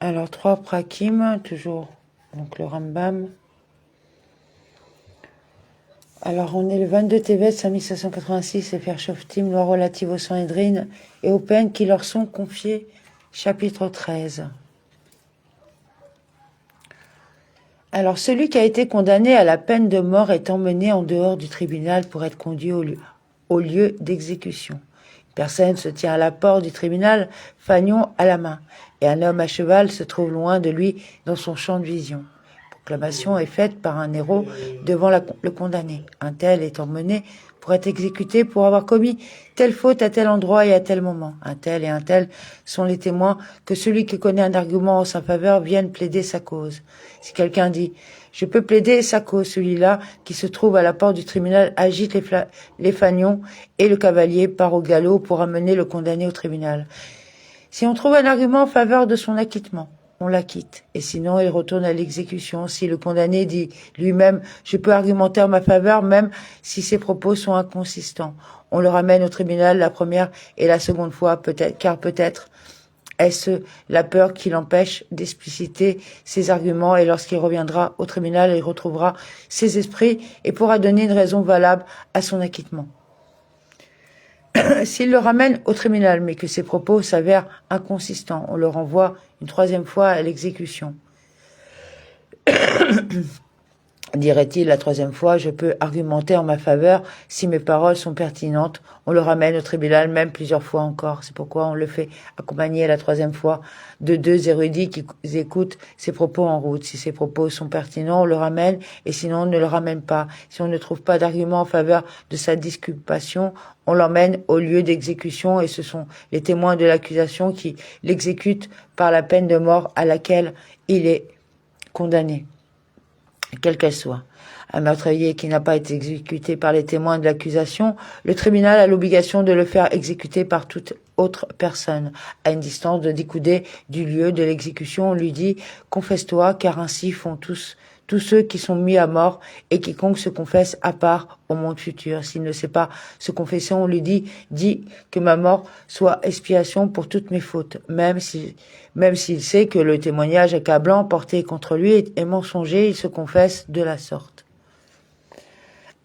Alors, 3 prakim, toujours donc le Rambam. Alors, on est le 22 Tevet, 5786, et faire Shoftim, loi relative au Sanhédrin et aux peines qui leur sont confiées, chapitre 13. Alors, celui qui a été condamné à la peine de mort est emmené en dehors du tribunal pour être conduit au lieu d'exécution. Une personne se tient à la porte du tribunal, fanion à la main, et un homme à cheval se trouve loin de lui dans son champ de vision. Proclamation est faite par un héros devant le condamné. Un tel est emmené pour être exécuté pour avoir commis telle faute à tel endroit et à tel moment. Un tel et un tel sont les témoins que celui qui connaît un argument en sa faveur vienne plaider sa cause. Si quelqu'un dit « Je peux plaider sa cause », celui-là qui se trouve à la porte du tribunal agite les fanions et le cavalier part au galop pour amener le condamné au tribunal. Si on trouve un argument en faveur de son acquittement, on l'acquitte. Et sinon, il retourne à l'exécution. Si le condamné dit lui-même « Je peux argumenter en ma faveur » même si ses propos sont inconsistants, on le ramène au tribunal la première et la seconde fois, peut-être, car peut-être est-ce la peur qui l'empêche d'expliciter ses arguments, et lorsqu'il reviendra au tribunal, il retrouvera ses esprits et pourra donner une raison valable à son acquittement. S'il le ramène au tribunal, mais que ses propos s'avèrent inconsistants, on le renvoie une troisième fois à l'exécution. Dirait-il la troisième fois, je peux argumenter en ma faveur si mes paroles sont pertinentes. On le ramène au tribunal même plusieurs fois encore. C'est pourquoi on le fait accompagner la troisième fois de 2 érudits qui écoutent ses propos en route. Si ses propos sont pertinents, on le ramène, et sinon on ne le ramène pas. Si on ne trouve pas d'argument en faveur de sa disculpation, on l'emmène au lieu d'exécution, et ce sont les témoins de l'accusation qui l'exécutent par la peine de mort à laquelle il est condamné, quelle qu'elle soit. Un meurtrier qui n'a pas été exécuté par les témoins de l'accusation, le tribunal a l'obligation de le faire exécuter par toute autre personne. À une distance de 10 coudées du lieu de l'exécution, on lui dit « Confesse-toi, car ainsi font tous ceux qui sont mis à mort, et quiconque se confesse à part au monde futur. S'il ne sait pas se confesser, on lui dit « Dis que ma mort soit expiation pour toutes mes fautes », même s'il sait que le témoignage accablant porté contre lui est mensonger, il se confesse de la sorte.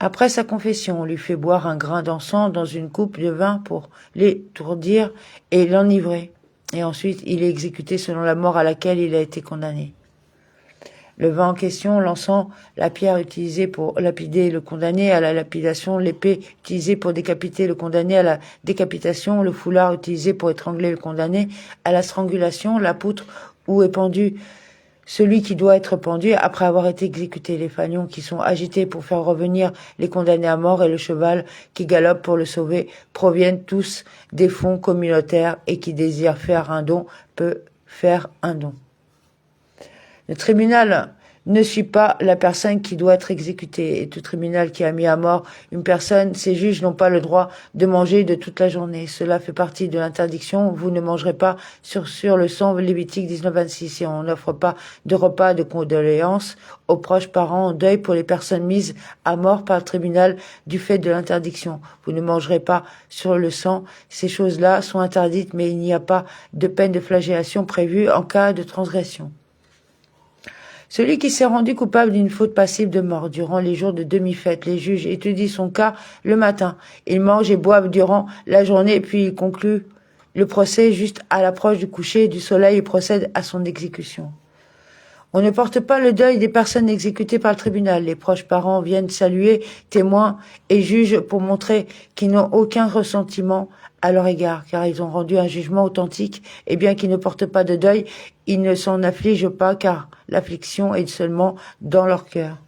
Après sa confession, on lui fait boire un grain d'encens dans une coupe de vin pour l'étourdir et l'enivrer. Et ensuite, il est exécuté selon la mort à laquelle il a été condamné. Le vin en question, l'encens, la pierre utilisée pour lapider le condamné à la lapidation, l'épée utilisée pour décapiter le condamné à la décapitation, le foulard utilisé pour étrangler le condamné à la strangulation, la poutre où est pendu celui qui doit être pendu après avoir été exécuté, les fanions qui sont agités pour faire revenir les condamnés à mort et le cheval qui galope pour le sauver proviennent tous des fonds communautaires, et qui désire faire un don peut faire un don. Le tribunal ne suit pas la personne qui doit être exécutée, et tout tribunal qui a mis à mort une personne, ses juges n'ont pas le droit de manger de toute la journée. Cela fait partie de l'interdiction. Vous ne mangerez pas sur le sang, Lévitique 19-26, et on n'offre pas de repas de condoléances aux proches parents en deuil pour les personnes mises à mort par le tribunal du fait de l'interdiction. Vous ne mangerez pas sur le sang. Ces choses-là sont interdites, mais il n'y a pas de peine de flagellation prévue en cas de transgression. Celui qui s'est rendu coupable d'une faute passible de mort durant les jours de demi-fête, les juges étudient son cas le matin. Ils mangent et boivent durant la journée, puis ils concluent le procès juste à l'approche du coucher du soleil et procèdent à son exécution. On ne porte pas le deuil des personnes exécutées par le tribunal. Les proches parents viennent saluer témoins et juges pour montrer qu'ils n'ont aucun ressentiment à leur égard, car ils ont rendu un jugement authentique, et bien qu'ils ne portent pas de deuil, ils ne s'en affligent pas, car l'affliction est seulement dans leur cœur.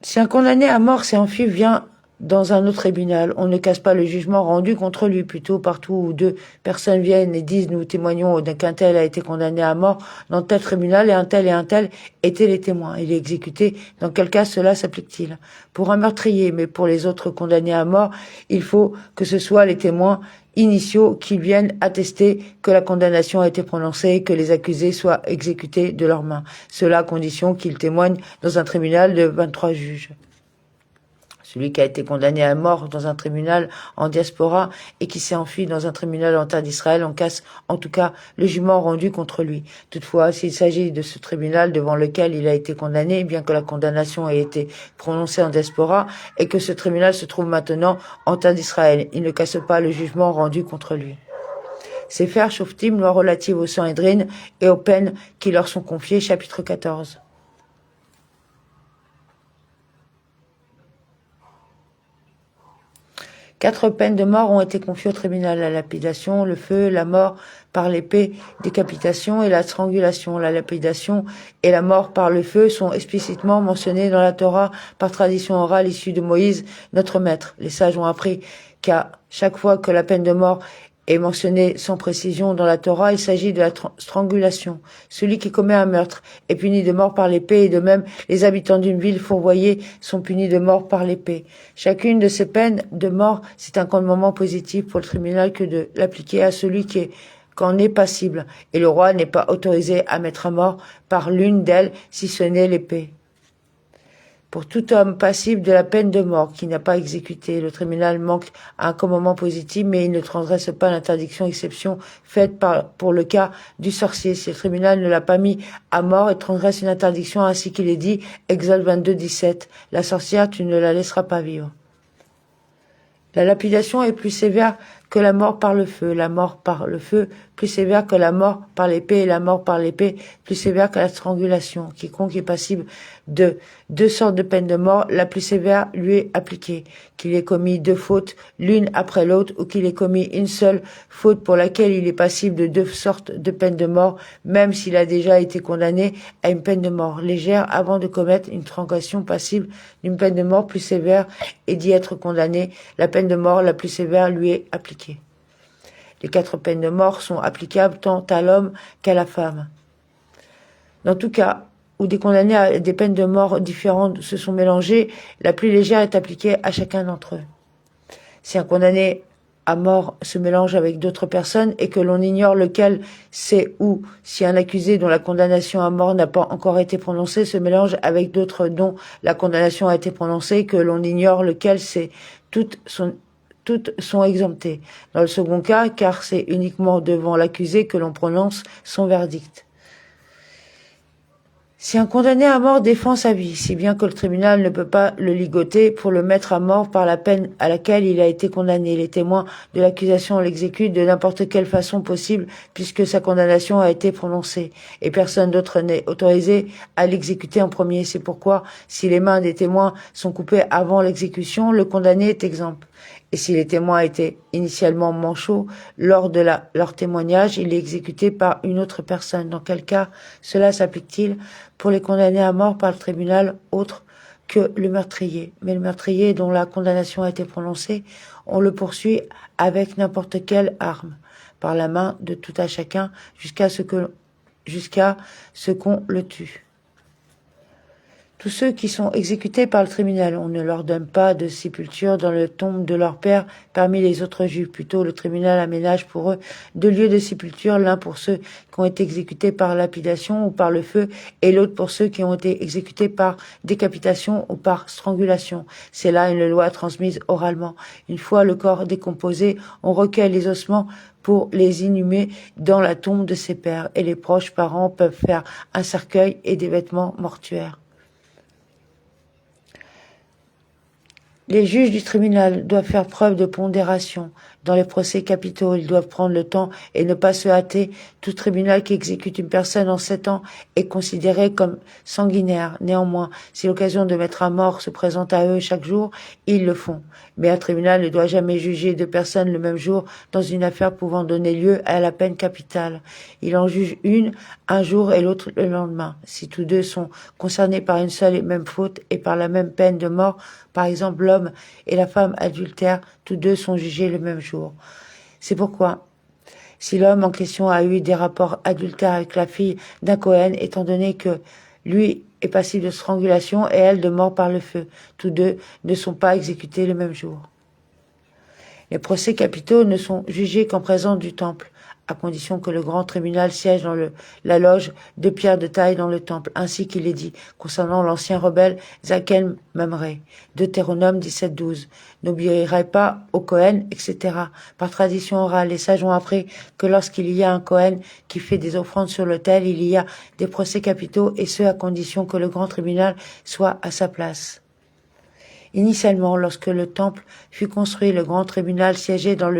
Si un condamné à mort s'est enfui, vient dans un autre tribunal, on ne casse pas le jugement rendu contre lui. Plutôt, partout où 2 personnes viennent et disent « Nous témoignons qu'un tel a été condamné à mort dans tel tribunal, et un tel étaient les témoins. Il est exécuté. Dans quel cas cela s'applique-t-il ? Pour un meurtrier, mais pour les autres condamnés à mort, il faut que ce soit les témoins initiaux qui viennent attester que la condamnation a été prononcée et que les accusés soient exécutés de leurs mains. Cela à condition qu'ils témoignent dans un tribunal de 23 juges. Celui qui a été condamné à mort dans un tribunal en diaspora et qui s'est enfui dans un tribunal en terre d'Israël en casse, en tout cas, le jugement rendu contre lui. Toutefois, s'il s'agit de ce tribunal devant lequel il a été condamné, bien que la condamnation ait été prononcée en diaspora, et que ce tribunal se trouve maintenant en terre d'Israël, il ne casse pas le jugement rendu contre lui. Sefer Shoftim, loi relative au Sanhédrin et aux peines qui leur sont confiées, chapitre 14. Quatre peines de mort ont été confiées au tribunal: la lapidation, le feu, la mort par l'épée, décapitation et la strangulation. La lapidation et la mort par le feu sont explicitement mentionnées dans la Torah par tradition orale issue de Moïse, notre maître. Les sages ont appris qu'à chaque fois que la peine de mort est mentionné sans précision dans la Torah, il s'agit de la strangulation. Celui qui commet un meurtre est puni de mort par l'épée, et de même, les habitants d'une ville fourvoyée sont punis de mort par l'épée. Chacune de ces peines de mort, c'est un commandement positif pour le tribunal que de l'appliquer à celui qu'en est passible, et le roi n'est pas autorisé à mettre à mort par l'une d'elles, si ce n'est l'épée. Pour tout homme passible de la peine de mort qui n'a pas exécuté, le tribunal manque à un commandement positif, mais il ne transgresse pas l'interdiction exception faite pour le cas du sorcier. Si le tribunal ne l'a pas mis à mort, il transgresse une interdiction ainsi qu'il est dit, Exode 22, 17. La sorcière, tu ne la laisseras pas vivre. La lapidation est plus sévère que la mort par le feu. La mort par le feu, plus sévère que la mort par l'épée, et la mort par l'épée, plus sévère que la strangulation. Quiconque est passible de deux sortes de peines de mort, la plus sévère lui est appliquée. Qu'il ait commis deux fautes l'une après l'autre, ou qu'il ait commis une seule faute pour laquelle il est passible de deux sortes de peines de mort, même s'il a déjà été condamné à une peine de mort légère avant de commettre une transgression passible d'une peine de mort plus sévère et d'y être condamné, la peine de mort la plus sévère lui est appliquée. Les 4 peines de mort sont applicables tant à l'homme qu'à la femme. Dans tout cas où des condamnés à des peines de mort différentes se sont mélangés, la plus légère est appliquée à chacun d'entre eux. Si un condamné à mort se mélange avec d'autres personnes et que l'on ignore lequel c'est, ou si un accusé dont la condamnation à mort n'a pas encore été prononcée se mélange avec d'autres dont la condamnation a été prononcée, que l'on ignore lequel c'est, toutes sont exemptées. Dans le second cas, car c'est uniquement devant l'accusé que l'on prononce son verdict. Si un condamné à mort défend sa vie, si bien que le tribunal ne peut pas le ligoter pour le mettre à mort par la peine à laquelle il a été condamné, les témoins de l'accusation l'exécutent de n'importe quelle façon possible puisque sa condamnation a été prononcée, et personne d'autre n'est autorisé à l'exécuter en premier. C'est pourquoi, si les mains des témoins sont coupées avant l'exécution, le condamné est exempt. Et si les témoins étaient initialement manchots, lors de leur témoignage, il est exécuté par une autre personne. Dans quel cas cela s'applique-t-il pour les condamnés à mort par le tribunal autre que le meurtrier? Mais le meurtrier dont la condamnation a été prononcée, on le poursuit avec n'importe quelle arme, par la main de tout à chacun, jusqu'à ce qu'on le tue. Tous ceux qui sont exécutés par le tribunal, on ne leur donne pas de sépulture dans le tombe de leur père parmi les autres juifs. Plutôt, le tribunal aménage pour eux 2 lieux de sépulture, l'un pour ceux qui ont été exécutés par lapidation ou par le feu, et l'autre pour ceux qui ont été exécutés par décapitation ou par strangulation. C'est là une loi transmise oralement. Une fois le corps décomposé, on recueille les ossements pour les inhumer dans la tombe de ses pères, et les proches parents peuvent faire un cercueil et des vêtements mortuaires. Les juges du tribunal doivent faire preuve de pondération. Dans les procès capitaux, ils doivent prendre le temps et ne pas se hâter. Tout tribunal qui exécute une personne en 7 ans est considéré comme sanguinaire. Néanmoins, si l'occasion de mettre à mort se présente à eux chaque jour, ils le font. Mais un tribunal ne doit jamais juger 2 personnes le même jour dans une affaire pouvant donner lieu à la peine capitale. Il en juge une un jour et l'autre le lendemain. Si tous 2 sont concernés par une seule et même faute et par la même peine de mort, par exemple l'homme et la femme adultères, tous 2 sont jugés le même jour. C'est pourquoi, si l'homme en question a eu des rapports adultères avec la fille d'un Cohen, étant donné que lui est passible de strangulation et elle de mort par le feu, tous 2 ne sont pas exécutés le même jour. Les procès capitaux ne sont jugés qu'en présence du temple, à condition que le grand tribunal siège dans la loge de pierre de taille dans le temple. Ainsi qu'il est dit concernant l'ancien rebelle Zaken Mamré. Deutéronome 17:12. N'obéirait pas au Cohen, etc. Par tradition orale, les sages ont appris que lorsqu'il y a un Cohen qui fait des offrandes sur l'autel, il y a des procès capitaux, et ce à condition que le grand tribunal soit à sa place. Initialement, lorsque le temple fut construit, le grand tribunal siégeait dans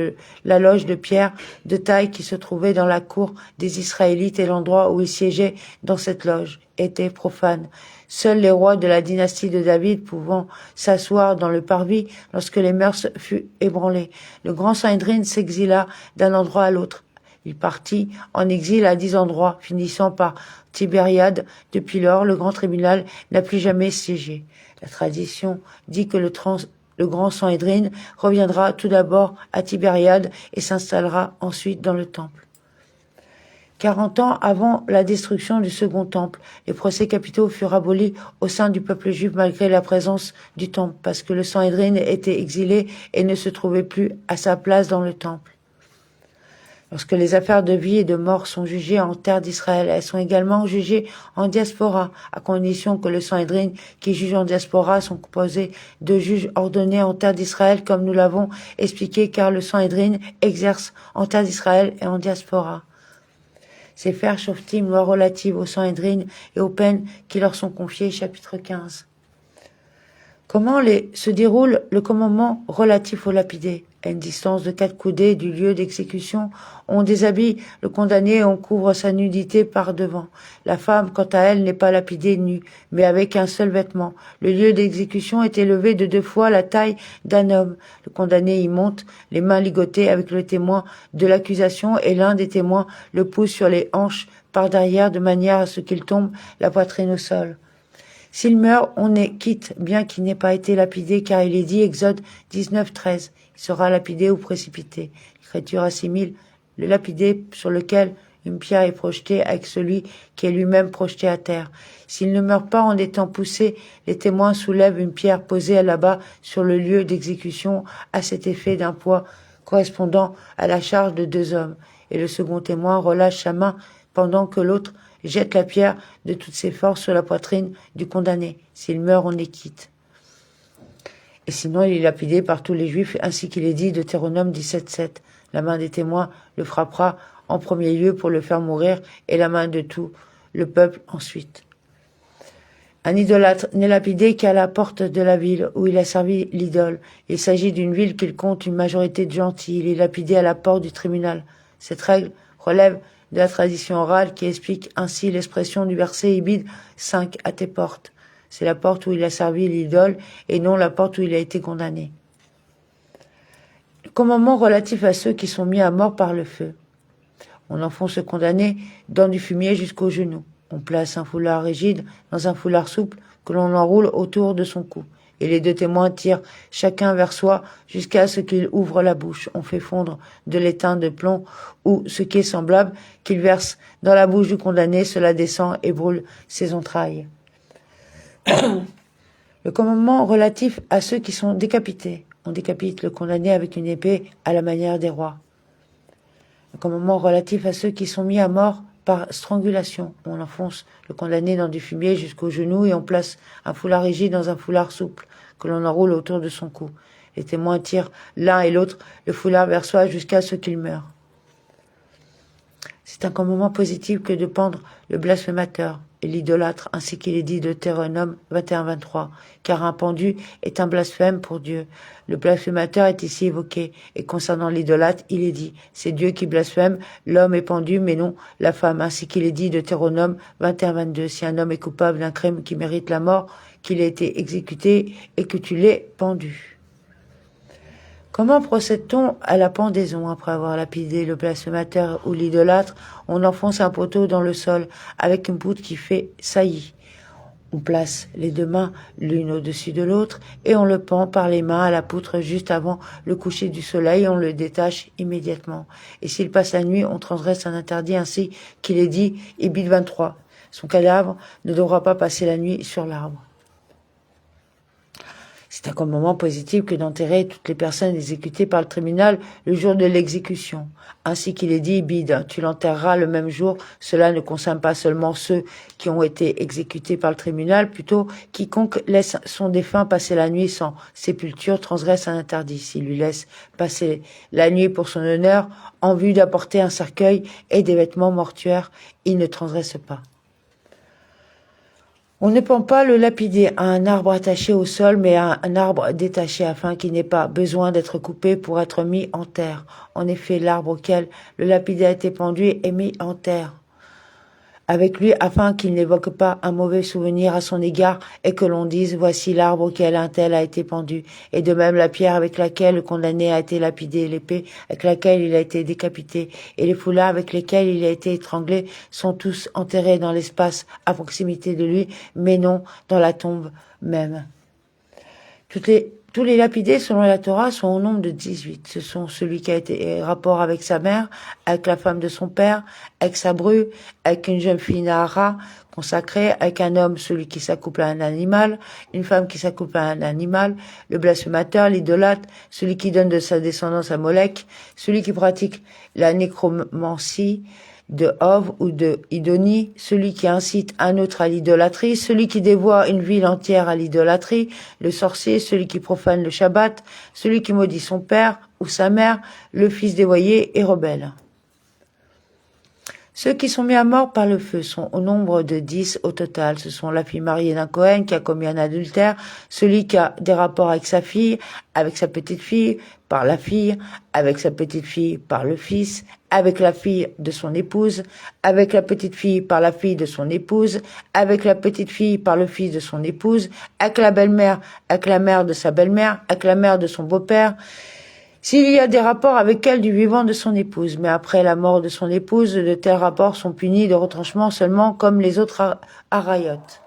la loge de pierre de taille qui se trouvait dans la cour des Israélites, et l'endroit où il siégeait dans cette loge était profane. Seuls les rois de la dynastie de David pouvant s'asseoir dans le parvis lorsque les mœurs furent ébranlées. Le grand Sanhédrin s'exila d'un endroit à l'autre. Il partit en exil à 10 endroits, finissant par Tibériade. Depuis lors, le grand tribunal n'a plus jamais siégé. La tradition dit que le grand Sanhédrin reviendra tout d'abord à Tibériade et s'installera ensuite dans le temple. 40 ans avant la destruction du second temple, les procès capitaux furent abolis au sein du peuple juif malgré la présence du temple, parce que le Sanhédrin était exilé et ne se trouvait plus à sa place dans le temple. Lorsque les affaires de vie et de mort sont jugées en terre d'Israël, elles sont également jugées en diaspora, à condition que le Sanhédrin qui juge en diaspora sont composés de juges ordonnés en terre d'Israël, comme nous l'avons expliqué, car le Sanhédrin exerce en terre d'Israël et en diaspora. Sefer Shoftim, loi relative au Sanhédrin et aux peines qui leur sont confiées, chapitre 15. Comment se déroule le commandement relatif aux lapidés? À une distance de 4 coudées du lieu d'exécution, on déshabille le condamné et on couvre sa nudité par devant. La femme, quant à elle, n'est pas lapidée nue, mais avec un seul vêtement. Le lieu d'exécution est élevé de 2 fois la taille d'un homme. Le condamné y monte, les mains ligotées avec le témoin de l'accusation, et l'un des témoins le pousse sur les hanches par derrière de manière à ce qu'il tombe la poitrine au sol. S'il meurt, on est quitte, bien qu'il n'ait pas été lapidé, car il est dit, Exode 19:13, il sera lapidé ou précipité. L'écriture assimile le lapidé sur lequel une pierre est projetée avec celui qui est lui-même projeté à terre. S'il ne meurt pas en étant poussé, les témoins soulèvent une pierre posée là-bas sur le lieu d'exécution à cet effet d'un poids correspondant à la charge de 2 hommes. Et le second témoin relâche sa main pendant que l'autre jette la pierre de toutes ses forces sur la poitrine du condamné. S'il meurt, on est quitte. Et sinon, il est lapidé par tous les Juifs, ainsi qu'il est dit, Deutéronome 17:7. La main des témoins le frappera en premier lieu pour le faire mourir, et la main de tout le peuple ensuite. Un idolâtre n'est lapidé qu'à la porte de la ville où il a servi l'idole. Il s'agit d'une ville qu'il compte une majorité de gentils. Il est lapidé à la porte du tribunal. Cette règle relève de la tradition orale qui explique ainsi l'expression du verset Ibid 5 à tes portes. C'est la porte où il a servi l'idole et non la porte où il a été condamné. Le commandement relatif à ceux qui sont mis à mort par le feu. On enfonce le condamné dans du fumier jusqu'aux genoux. On place un foulard rigide dans un foulard souple que l'on enroule autour de son cou. Et les 2 témoins tirent chacun vers soi jusqu'à ce qu'il ouvre la bouche. On fait fondre de l'étain de plomb ou ce qui est semblable qu'il verse dans la bouche du condamné. Cela descend et brûle ses entrailles. Le commandement relatif à ceux qui sont décapités. On décapite le condamné avec une épée à la manière des rois. Le commandement relatif à ceux qui sont mis à mort par strangulation. On enfonce le condamné dans du fumier jusqu'aux genoux et on place un foulard rigide dans un foulard souple que l'on enroule autour de son cou. Les témoins tirent l'un et l'autre le foulard vers soi jusqu'à ce qu'il meure. C'est un commandement positif que de pendre le blasphémateur et l'idolâtre, ainsi qu'il est dit de Deutéronome 21:23, car un pendu est un blasphème pour Dieu. Le blasphémateur est ici évoqué, et concernant l'idolâtre, il est dit, c'est Dieu qui blasphème, l'homme est pendu, mais non la femme, ainsi qu'il est dit de Deutéronome 21:22, si un homme est coupable d'un crime qui mérite la mort, qu'il ait été exécuté et que tu l'aies pendu. Comment procède-t-on à la pendaison après avoir lapidé le blasphémateur ou l'idolâtre? On enfonce un poteau dans le sol avec une poutre qui fait saillie. On place les 2 mains l'une au-dessus de l'autre et on le pend par les mains à la poutre juste avant le coucher du soleil et on le détache immédiatement. Et s'il passe la nuit, on transgresse un interdit ainsi qu'il est dit, Ibid 23. Son cadavre ne devra pas passer la nuit sur l'arbre. C'est un moment positif que d'enterrer toutes les personnes exécutées par le tribunal le jour de l'exécution. Ainsi qu'il est dit, bide, tu l'enterreras le même jour. Cela ne concerne pas seulement ceux qui ont été exécutés par le tribunal, plutôt quiconque laisse son défunt passer la nuit sans sépulture transgresse un interdit. S'il lui laisse passer la nuit pour son honneur, en vue d'apporter un cercueil et des vêtements mortuaires, il ne transgresse pas. On ne peut pas le lapider à un arbre attaché au sol, mais à un arbre détaché afin qu'il n'ait pas besoin d'être coupé pour être mis en terre. En effet, l'arbre auquel le lapidé a été pendu est mis en terre avec lui afin qu'il n'évoque pas un mauvais souvenir à son égard et que l'on dise voici l'arbre auquel un tel a été pendu. Et de même la pierre avec laquelle le condamné a été lapidé, l'épée avec laquelle il a été décapité et les foulards avec lesquels il a été étranglé sont tous enterrés dans l'espace à proximité de lui, mais non dans la tombe même. Tous les lapidés, selon la Torah, sont au nombre de 18. Ce sont celui qui a été rapport avec sa mère, avec la femme de son père, avec sa bru, avec une jeune fille Nahara, consacrée, avec un homme, celui qui s'accouple à un animal, une femme qui s'accouple à un animal, le blasphémateur, l'idolâtre, celui qui donne de sa descendance à Molech, celui qui pratique la nécromancie, de Hov ou de Idonie, celui qui incite un autre à l'idolâtrie, celui qui dévoie une ville entière à l'idolâtrie, le sorcier, celui qui profane le Shabbat, celui qui maudit son père ou sa mère, le fils dévoyé et rebelle. Ceux qui sont mis à mort par le feu sont au nombre de 10 au total. Ce sont la fille mariée d'un Cohen qui a commis un adultère, celui qui a des rapports avec sa fille, avec sa petite fille, par la fille, avec sa petite fille, par le fils, avec la fille de son épouse, avec la petite fille par la fille de son épouse, avec la petite fille par le fils de son épouse, avec la belle-mère, avec la mère de sa belle-mère, avec la mère de son beau-père, s'il y a des rapports avec elle du vivant de son épouse, mais après la mort de son épouse, de tels rapports sont punis de retranchement seulement comme les autres arayotes.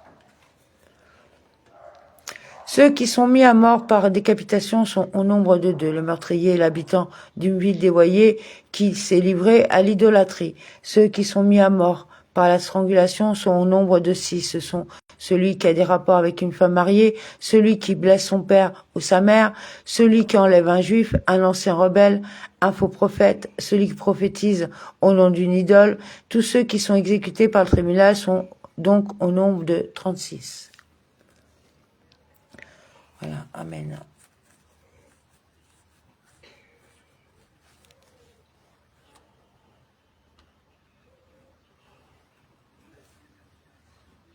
Ceux qui sont mis à mort par décapitation sont au nombre de 2. Le meurtrier est l'habitant d'une ville dévoyée qui s'est livré à l'idolâtrie. Ceux qui sont mis à mort par la strangulation sont au nombre de 6. Ce sont celui qui a des rapports avec une femme mariée, celui qui blesse son père ou sa mère, celui qui enlève un juif, un ancien rebelle, un faux prophète, celui qui prophétise au nom d'une idole. Tous ceux qui sont exécutés par le tribunal sont donc au nombre de 36. Voilà, amen.